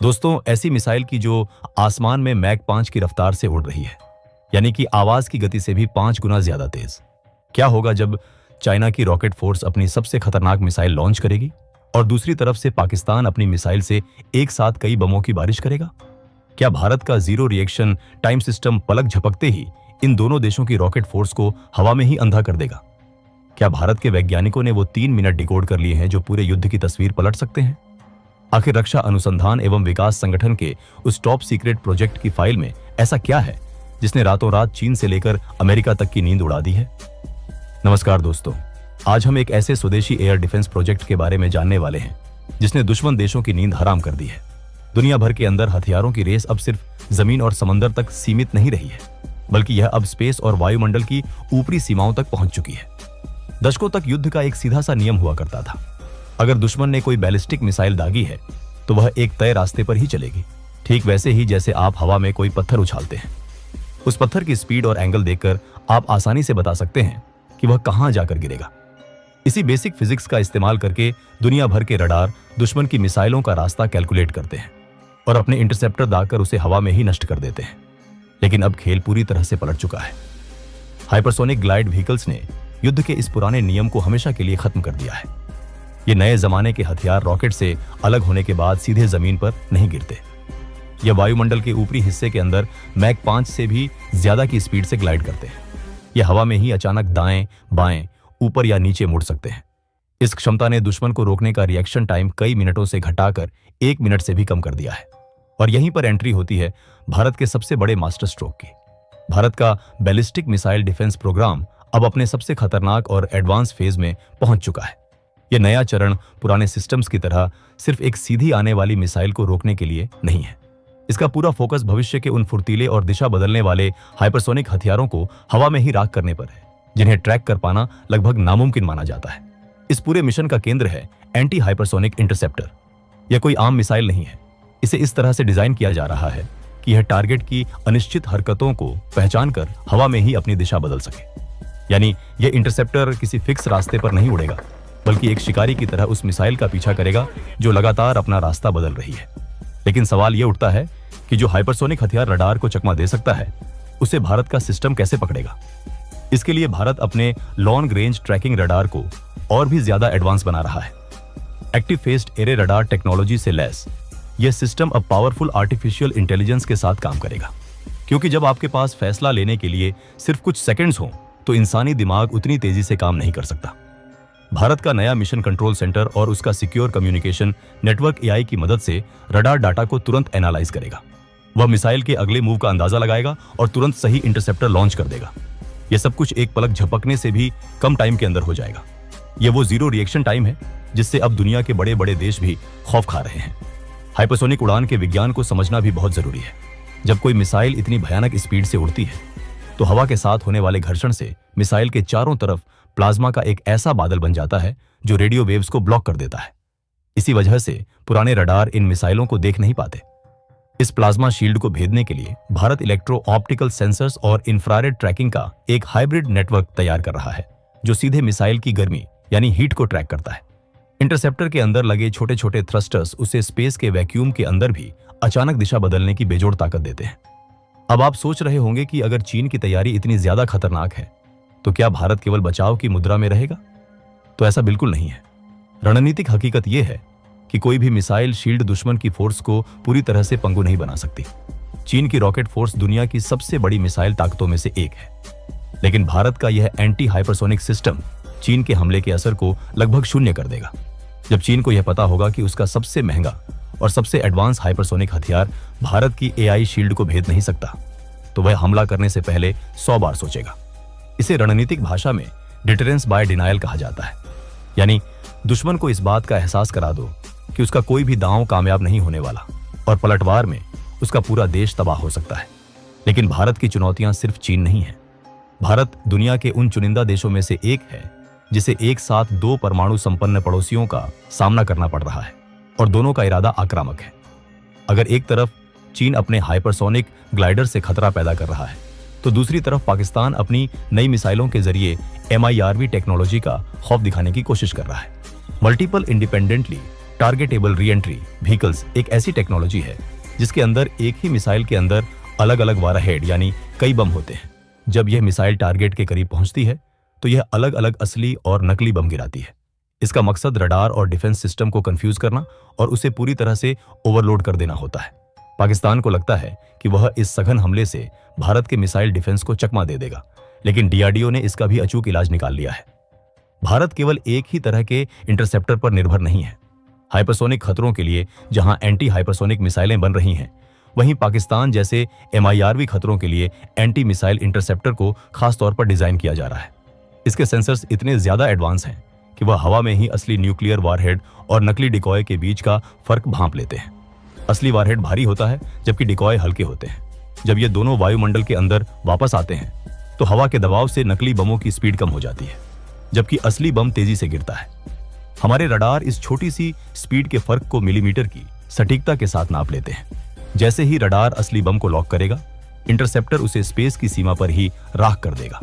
दोस्तों, ऐसी मिसाइल की जो आसमान में मैक 5 की रफ्तार से उड़ रही है, यानी कि आवाज की गति से भी 5 गुना ज्यादा तेज। क्या होगा जब चाइना की रॉकेट फोर्स अपनी सबसे खतरनाक मिसाइल लॉन्च करेगी और दूसरी तरफ से पाकिस्तान अपनी मिसाइल से एक साथ कई बमों की बारिश करेगा? क्या भारत का जीरो रिएक्शन टाइम सिस्टम पलक झपकते ही इन दोनों देशों की रॉकेट फोर्स को हवा में ही अंधा कर देगा? क्या भारत के वैज्ञानिकों ने वो 3 मिनट डिकोड कर लिए हैं जो पूरे युद्ध की तस्वीर पलट सकते हैं? आखिर रक्षा अनुसंधान एवं विकास संगठन के उस टॉप सीक्रेट प्रोजेक्ट की फाइल में ऐसा क्या है जिसने रातों रात चीन से लेकर अमेरिका तक की नींद उड़ा दी है? नमस्कार दोस्तों, आज हम एक ऐसे स्वदेशी एयर डिफेंस प्रोजेक्ट के बारे में जानने वाले हैं जिसने दुश्मन देशों की नींद हराम कर दी है। दुनिया भर के अंदर हथियारों की रेस अब सिर्फ जमीन और समंदर तक सीमित नहीं रही है, बल्कि यह अब स्पेस और वायुमंडल की ऊपरी सीमाओं तक पहुंच चुकी है। दशकों तक युद्ध का एक सीधा सा नियम हुआ करता था। अगर दुश्मन ने कोई बैलिस्टिक मिसाइल दागी है तो वह एक तय रास्ते पर ही चलेगी, ठीक वैसे ही जैसे आप हवा में कोई पत्थर उछालते हैं। उस पत्थर की स्पीड और एंगल देखकर आप आसानी से बता सकते हैं कि वह कहां जाकर गिरेगा। इसी बेसिक फिजिक्स का इस्तेमाल करके दुनिया भर के रडार दुश्मन की मिसाइलों का रास्ता कैलकुलेट करते हैं और अपने इंटरसेप्टर दागकर उसे हवा में ही नष्ट कर देते हैं। लेकिन अब खेल पूरी तरह से पलट चुका है। हाइपरसोनिक ग्लाइड व्हीकल्स ने युद्ध के इस पुराने नियम को हमेशा के लिए खत्म कर दिया है। ये नए जमाने के हथियार रॉकेट से अलग होने के बाद सीधे जमीन पर नहीं गिरते। ये वायुमंडल के ऊपरी हिस्से के अंदर मैक 5 से भी ज्यादा की स्पीड से ग्लाइड करते हैं। ये हवा में ही अचानक दाएं बाएं ऊपर या नीचे मुड़ सकते हैं। इस क्षमता ने दुश्मन को रोकने का रिएक्शन टाइम कई मिनटों से घटाकर 1 मिनट से भी कम कर दिया है। और यहीं पर एंट्री होती है भारत के सबसे बड़े मास्टर स्ट्रोक की। भारत का बैलिस्टिक मिसाइल डिफेंस प्रोग्राम अब अपने सबसे खतरनाक और एडवांस फेज में पहुंच चुका है। यह नया चरण पुराने सिस्टम्स की तरह सिर्फ एक सीधी आने वाली मिसाइल को रोकने के लिए नहीं है। इसका पूरा फोकस भविष्य के उन फुर्तीले और दिशा बदलने वाले हाइपरसोनिक हथियारों को हवा में ही राख करने पर है, जिन्हें ट्रैक कर पाना लगभग नामुमकिन माना जाता है। इस पूरे मिशन का केंद्र है एंटी हाइपरसोनिक इंटरसेप्टर। यह कोई आम मिसाइल नहीं है। इसे इस तरह से डिजाइन किया जा रहा है कि यह टारगेट की अनिश्चित हरकतों को पहचान कर हवा में ही अपनी दिशा बदल सके। यानी यह इंटरसेप्टर किसी फिक्स रास्ते पर नहीं उड़ेगा, बल्कि एक शिकारी की तरह उस मिसाइल का पीछा करेगा जो लगातार अपना रास्ता बदल रही है। लेकिन सवाल यह उठता है कि जो हाइपरसोनिक हथियार रडार को चकमा दे सकता है, उसे भारत का सिस्टम कैसे पकड़ेगा? इसके लिए भारत अपने लॉन्ग रेंज ट्रैकिंग रडार को और भी ज्यादा एडवांस बना रहा है। Active faced array radar technology से लैस यह सिस्टम अब पावरफुल आर्टिफिशियल इंटेलिजेंस के साथ काम करेगा। क्योंकि जब आपके पास फैसला लेने के लिए सिर्फ कुछ सेकंड्स हों, तो इंसानी दिमाग उतनी तेजी से काम नहीं कर सकता। भारत का नया मिशन कंट्रोल सेंटर और उसका सिक्योर कम्युनिकेशन नेटवर्क एआई की मदद से रडार डाटा को तुरंत एनालाइज करेगा। वह मिसाइल के अगले मूव का अंदाजा लगाएगा और तुरंत सही इंटरसेप्टर लॉन्च कर देगा। यह सब कुछ एक पलक झपकने से भी कम टाइम के अंदर हो जाएगा। यह वो जीरो रिएक्शन टाइम है जिससे अब दुनिया के बड़े बड़े देश भी खौफ खा रहे हैं। हाइपरसोनिक उड़ान के विज्ञान को समझना भी बहुत जरूरी है। जब कोई मिसाइल इतनी भयानक स्पीड से उड़ती है तो हवा के साथ होने वाले घर्षण से मिसाइल के चारों तरफ प्लाज्मा का एक ऐसा बादल बन जाता है जो रेडियो वेव्स को ब्लॉक कर देता है। इसी वजह से पुराने रडार इन मिसाइलों को देख नहीं पाते। इस प्लाज्मा शील्ड को भेदने के लिए भारत इलेक्ट्रो ऑप्टिकल सेंसर्स और इंफ्रारेड ट्रैकिंग का एक हाइब्रिड नेटवर्क तैयार कर रहा है, जो सीधे मिसाइल की गर्मी यानी हीट को ट्रैक करता है। इंटरसेप्टर के अंदर लगे छोटे छोटे थ्रस्टर्स उसे स्पेस के वैक्यूम के अंदर भी अचानक दिशा बदलने की बेजोड़ ताकत देते हैं। अब आप सोच रहे होंगे कि अगर चीन की तैयारी इतनी ज्यादा खतरनाक है तो क्या भारत केवल बचाव की मुद्रा में रहेगा? तो ऐसा बिल्कुल नहीं है। रणनीतिक हकीकत यह है कि कोई भी मिसाइल शील्ड दुश्मन की फोर्स को पूरी तरह से पंगु नहीं बना सकती। चीन की रॉकेट फोर्स दुनिया की सबसे बड़ी मिसाइल ताकतों में से एक है, लेकिन भारत का यह एंटी हाइपरसोनिक सिस्टम चीन के हमले के असर को लगभग शून्य कर देगा। जब चीन को यह पता होगा कि उसका सबसे महंगा और सबसे एडवांस हाइपरसोनिक हथियार भारत की एआई शील्ड को भेद नहीं सकता, तो वह हमला करने से पहले 100 बार सोचेगा। इसे रणनीतिक भाषा में डिटरेंस बाय डिनायल कहा जाता है। यानी दुश्मन को इस बात का एहसास करा दो कि उसका कोई भी दांव कामयाब नहीं होने वाला और पलटवार में उसका पूरा देश तबाह हो सकता है। लेकिन भारत की चुनौतियां सिर्फ चीन नहीं है। भारत दुनिया के उन चुनिंदा देशों में से एक है जिसे एक साथ 2 परमाणु संपन्न पड़ोसियों का सामना करना पड़ रहा है और दोनों का इरादा आक्रामक है। अगर एक तरफ चीन अपने हाइपरसोनिक ग्लाइडर से खतरा पैदा कर रहा है, तो दूसरी तरफ पाकिस्तान अपनी नई मिसाइलों के जरिए MIRV टेक्नोलॉजी का खौफ दिखाने की कोशिश कर रहा है। Multiple independently targetable re entry vehicles एक ऐसी टेक्नोलॉजी है जिसके अंदर एक ही मिसाइल के अंदर अलग अलग वारहेड यानी कई बम होते हैं। जब यह मिसाइल टारगेट के करीब पहुंचती है तो यह अलग अलग असली और नकली बम गिराती है। इसका मकसद रडार और डिफेंस सिस्टम को कंफ्यूज करना और उसे पूरी तरह से ओवरलोड कर देना होता है। पाकिस्तान को लगता है कि वह इस सघन हमले से भारत के मिसाइल डिफेंस को चकमा दे देगा, लेकिन डीआरडीओ ने इसका भी अचूक इलाज निकाल लिया है। भारत केवल एक ही तरह के इंटरसेप्टर पर निर्भर नहीं है। हाइपरसोनिक खतरों के लिए जहां एंटी हाइपरसोनिक मिसाइलें बन रही हैं, वहीं पाकिस्तान जैसे MIRV खतरों के लिए एंटी मिसाइल इंटरसेप्टर को खास तौर पर डिजाइन किया जा रहा है। इसके सेंसर्स इतने ज्यादा एडवांस हैं कि वह हवा में ही असली न्यूक्लियर वारहेड और नकली डिकॉय के बीच का फर्क भांप लेते हैं। असली वारहेड भारी होता है जबकि डिकॉय हल्के होते हैं। जब ये दोनों वायुमंडल के अंदर वापस आते हैं तो हवा के दबाव से नकली बमों की स्पीड कम हो जाती है, जबकि असली बम तेजी से गिरता है। हमारे रडार इस छोटी सी स्पीड के फर्क को मिलीमीटर की सटीकता के साथ नाप लेते हैं। जैसे ही रडार असली बम को लॉक करेगा, इंटरसेप्टर उसे स्पेस की सीमा पर ही राख कर देगा।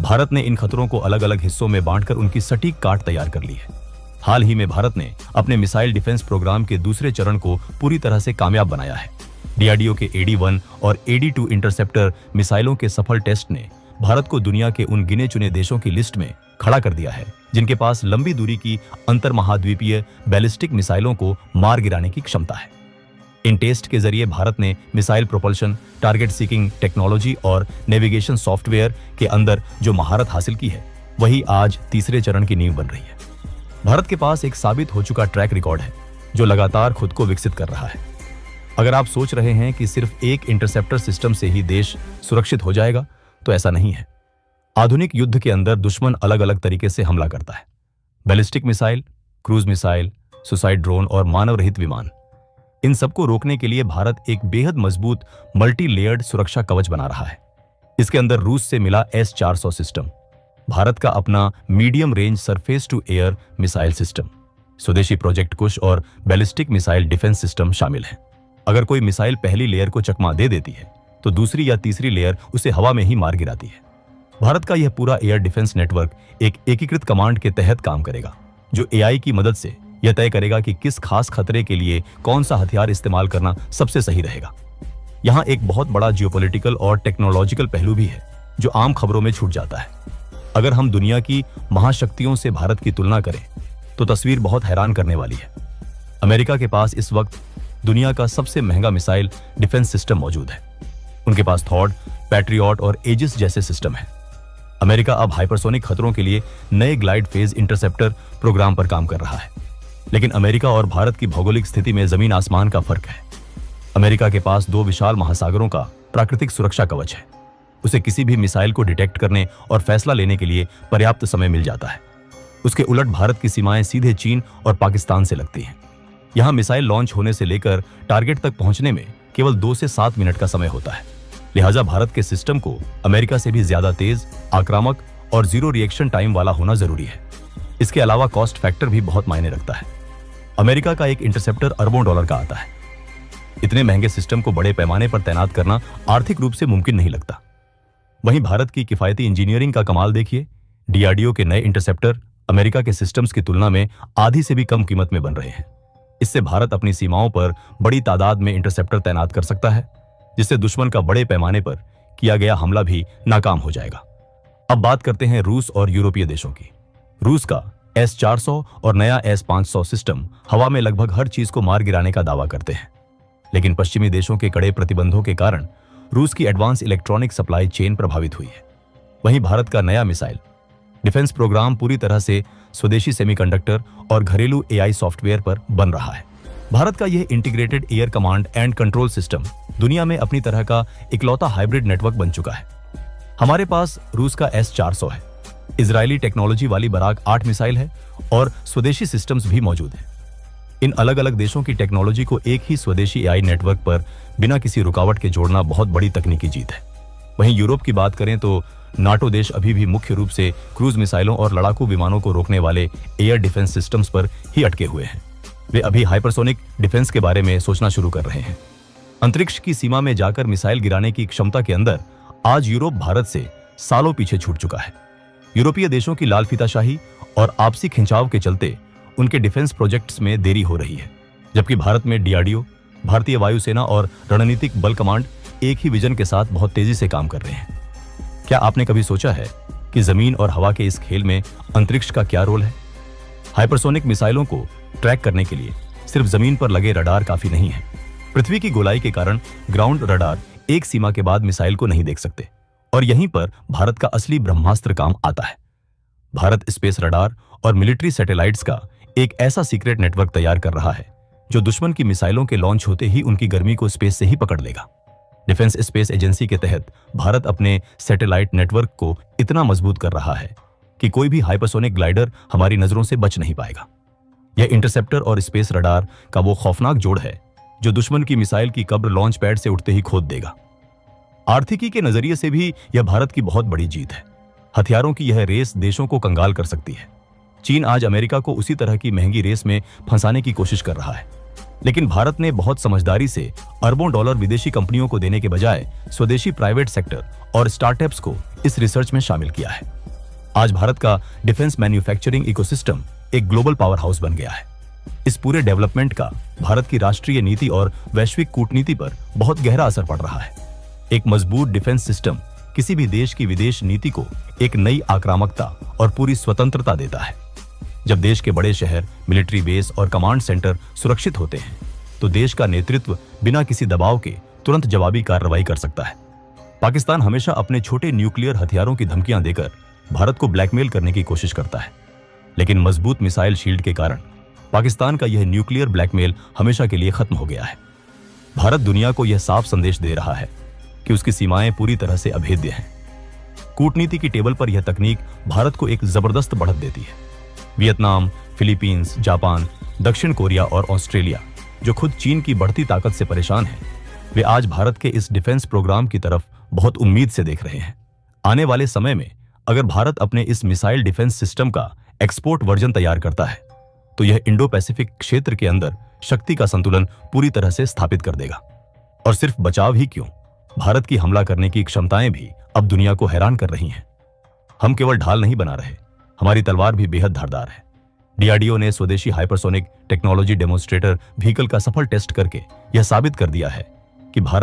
भारत ने इन खतरों को अलग अलग हिस्सों में बांटकर उनकी सटीक काट तैयार कर ली है। हाल ही में भारत ने अपने मिसाइल डिफेंस प्रोग्राम के दूसरे चरण को पूरी तरह से कामयाब बनाया है। डीआरडीओ के AD-1 और AD-2 इंटरसेप्टर मिसाइलों के सफल टेस्ट ने भारत को दुनिया के उन गिने चुने देशों की लिस्ट में खड़ा कर दिया है जिनके पास लंबी दूरी की अंतर महाद्वीपीय बैलिस्टिक मिसाइलों को मार गिराने की क्षमता है। इन टेस्ट के जरिए भारत ने missile propulsion, target seeking technology और नेविगेशन सॉफ्टवेयर के अंदर जो महारत हासिल की है, वही आज तीसरे चरण की नींव बन रही है। भारत के पास एक साबित हो चुका ट्रैक रिकॉर्ड है जो लगातार खुद को विकसित कर रहा है। अगर आप सोच रहे हैं कि सिर्फ एक इंटरसेप्टर सिस्टम से ही देश सुरक्षित हो जाएगा, तो ऐसा नहीं है। आधुनिक युद्ध के अंदर दुश्मन अलग अलग तरीके से हमला करता है। Ballistic missile, cruise missile, suicide drone और मानव रहित विमान, इन सबको रोकने के लिए भारत एक बेहद मजबूत मल्टी लेयर्ड सुरक्षा कवच बना रहा है। इसके अंदर रूस से मिला S-400 सिस्टम, भारत का अपना medium range surface to air missile system, स्वदेशी प्रोजेक्ट कुश और बैलिस्टिक मिसाइल डिफेंस सिस्टम शामिल हैं। अगर कोई मिसाइल पहली लेयर को चकमा दे देती है तो दूसरी या तीसरी लेयर उसे हवा में ही मार गिराती है। भारत का यह पूरा एयर डिफेंस नेटवर्क एक एकीकृत कमांड के तहत काम करेगा, जो AI की मदद से यह तय करेगा कि किस खास खतरे के लिए कौन सा हथियार इस्तेमाल करना सबसे सही रहेगा। यहाँ एक बहुत बड़ा जियोपॉलिटिकल और टेक्नोलॉजिकल पहलू भी है जो आम खबरों में छूट जाता है। अगर हम दुनिया की महाशक्तियों से भारत की तुलना करें तो तस्वीर बहुत हैरान करने वाली है। अमेरिका के पास इस वक्त दुनिया का सबसे महंगा मिसाइल डिफेंस सिस्टम मौजूद है। उनके पास थॉड, पैट्रियट और एजिस जैसे सिस्टम है। अमेरिका अब हाइपरसोनिक खतरों के लिए नए ग्लाइड फेज इंटरसेप्टर प्रोग्राम पर काम कर रहा है। लेकिन अमेरिका और भारत की भौगोलिक स्थिति में जमीन आसमान का फर्क है। अमेरिका के पास 2 विशाल महासागरों का प्राकृतिक सुरक्षा कवच है। उसे किसी भी मिसाइल को डिटेक्ट करने और फैसला लेने के लिए पर्याप्त समय मिल जाता है। उसके उलट भारत की सीमाएं सीधे चीन और पाकिस्तान से लगती हैं। यहां मिसाइल लॉन्च होने से लेकर टारगेट तक पहुंचने में केवल 2 से 7 मिनट का समय होता है। लिहाजा भारत के सिस्टम को अमेरिका से भी ज्यादा तेज, आक्रामक और जीरो रिएक्शन टाइम वाला होना जरूरी है। इसके अलावा कॉस्ट फैक्टर भी बहुत मायने रखता है। अमेरिका का एक इंटरसेप्टर अरबों डॉलर का आता है। इतने महंगे सिस्टम को बड़े पैमाने पर तैनात करना आर्थिक रूप से मुमकिन नहीं लगता। वहीं भारत की किफायती इंजीनियरिंग का कमाल देखिए। डीआरडीओ के नए इंटरसेप्टर अमेरिका के सिस्टम्स की तुलना में आधी से भी कम कीमत में बन रहे हैं। इससे भारत अपनी सीमाओं पर बड़ी तादाद में इंटरसेप्टर तैनात कर सकता है, जिससे दुश्मन का बड़े पैमाने पर किया गया हमला भी नाकाम हो जाएगा। अब बात करते हैं रूस और यूरोपीय देशों की। रूस का S-400 और नया S-500 सिस्टम हवा में लगभग हर चीज को मार गिराने का दावा करते हैं, लेकिन पश्चिमी देशों के कड़े प्रतिबंधों के कारण रूस की एडवांस इलेक्ट्रॉनिक सप्लाई चेन प्रभावित हुई है। वहीं भारत का नया मिसाइल डिफेंस प्रोग्राम पूरी तरह से स्वदेशी सेमीकंडक्टर और घरेलू AI सॉफ्टवेयर पर बन रहा है। भारत का यह integrated air command and control system दुनिया में अपनी तरह का इकलौता हाइब्रिड नेटवर्क बन चुका है। हमारे पास रूस का S-400 है, इजरायली टेक्नोलॉजी वाली बराक 8 मिसाइल है और स्वदेशी सिस्टम्स भी मौजूद हैं। इन अलग अलग देशों की टेक्नोलॉजी को एक ही स्वदेशी AI नेटवर्क पर बिना किसी रुकावट के जोड़ना बहुत बड़ी तकनीकी जीत है। वहीं यूरोप की बात करें तो नाटो देश अभी भी मुख्य रूप से क्रूज मिसाइलों और लड़ाकू विमानों को रोकने वाले एयर डिफेंस सिस्टम्स पर ही अटके हुए हैं। वे अभी हाइपरसोनिक डिफेंस के बारे में सोचना शुरू कर रहे हैं। अंतरिक्ष की सीमा में जाकर मिसाइल गिराने की क्षमता के अंदर आज यूरोप भारत से सालों पीछे छूट चुका है। यूरोपीय देशों की लाल फीताशाही और आपसी खिंचाव के चलते उनके डिफेंस प्रोजेक्ट्स में देरी हो रही है, जबकि भारत में डीआरडीओ, भारतीय वायुसेना और रणनीतिक बल कमांड एक ही विजन के साथ बहुत तेजी से काम कर रहे हैं। क्या आपने कभी सोचा है कि जमीन और हवा के इस खेल में अंतरिक्ष का क्या रोल है? हाइपरसोनिक मिसाइलों को ट्रैक करने के लिए सिर्फ जमीन पर लगे रडार काफी नहीं है। पृथ्वी की गोलाई के कारण ग्राउंड रडार एक सीमा के बाद मिसाइल को नहीं देख सकते, और यहीं पर भारत का असली ब्रह्मास्त्र काम आता है। भारत स्पेस रडार और मिलिट्री सैटेलाइट्स का एक ऐसा सीक्रेट नेटवर्क तैयार कर रहा है जो दुश्मन की मिसाइलों के लॉन्च होते ही उनकी गर्मी को स्पेस से ही पकड़ लेगा। डिफेंस स्पेस एजेंसी के तहत भारत अपने सैटेलाइट नेटवर्क को इतना मजबूत कर रहा है कि कोई भी हाइपरसोनिक ग्लाइडर हमारी नजरों से बच नहीं पाएगा। यह इंटरसेप्टर और स्पेस रडार का वो खौफनाक जोड़ है जो दुश्मन की मिसाइल की कब्र लॉन्च पैड से उठते ही खोद देगा। आर्थिकी के नजरिए से भी यह भारत की बहुत बड़ी जीत है। हथियारों की यह रेस देशों को कंगाल कर सकती है। चीन आज अमेरिका को उसी तरह की महंगी रेस में फंसाने की कोशिश कर रहा है, लेकिन भारत ने बहुत समझदारी से अरबों डॉलर विदेशी कंपनियों को देने के बजाय स्वदेशी प्राइवेट सेक्टर और स्टार्टअप्स को इस रिसर्च में शामिल किया है। आज भारत का डिफेंस मैन्युफैक्चरिंग इकोसिस्टम एक ग्लोबल पावर हाउस बन गया है। इस पूरे डेवलपमेंट का भारत की राष्ट्रीय नीति और वैश्विक कूटनीति पर बहुत गहरा असर पड़ रहा है। एक मजबूत डिफेंस सिस्टम किसी भी देश की विदेश नीति को एक नई आक्रामकता और पूरी स्वतंत्रता देता है। जब देश के बड़े शहर, मिलिट्री बेस और कमांड सेंटर सुरक्षित होते हैं, तो देश का नेतृत्व बिना किसी दबाव के तुरंत जवाबी कार्रवाई कर सकता है। पाकिस्तान हमेशा अपने छोटे न्यूक्लियर हथियारों की धमकियां देकर भारत को ब्लैकमेल करने की कोशिश करता है, लेकिन मजबूत मिसाइल शील्ड के कारण पाकिस्तान का यह न्यूक्लियर ब्लैकमेल हमेशा के लिए खत्म हो गया है। भारत दुनिया को यह साफ संदेश दे रहा है कि उसकी सीमाएं पूरी तरह से अभेद्य हैं। कूटनीति की टेबल पर यह तकनीक भारत को एक जबरदस्त बढ़त देती है। वियतनाम, फिलीपींस, जापान, दक्षिण कोरिया और ऑस्ट्रेलिया, जो खुद चीन की बढ़ती ताकत से परेशान हैं, वे आज भारत के इस डिफेंस प्रोग्राम की तरफ बहुत उम्मीद से देख रहे हैं। आने वाले समय में अगर भारत अपने इस मिसाइल डिफेंस सिस्टम का एक्सपोर्ट वर्जन तैयार करता है, तो यह इंडो पैसिफिक क्षेत्र के अंदर शक्ति का संतुलन पूरी तरह से स्थापित कर देगा। और सिर्फ बचाव ही क्यों, भारत की हमला करने की क्षमताएं भी अब दुनिया को हैरान कर रही हैं। हम केवल ढाल नहीं बना रहे, हमारी तलवार भी बेहद धारदार है। डीआरडीओ ने स्वदेशी हाइपरसोनिक टेक्नोलॉजी डेमोन्स्ट्रेटर व्हीकल का सफल टेस्ट करके यह साबित कर दिया है कि भारत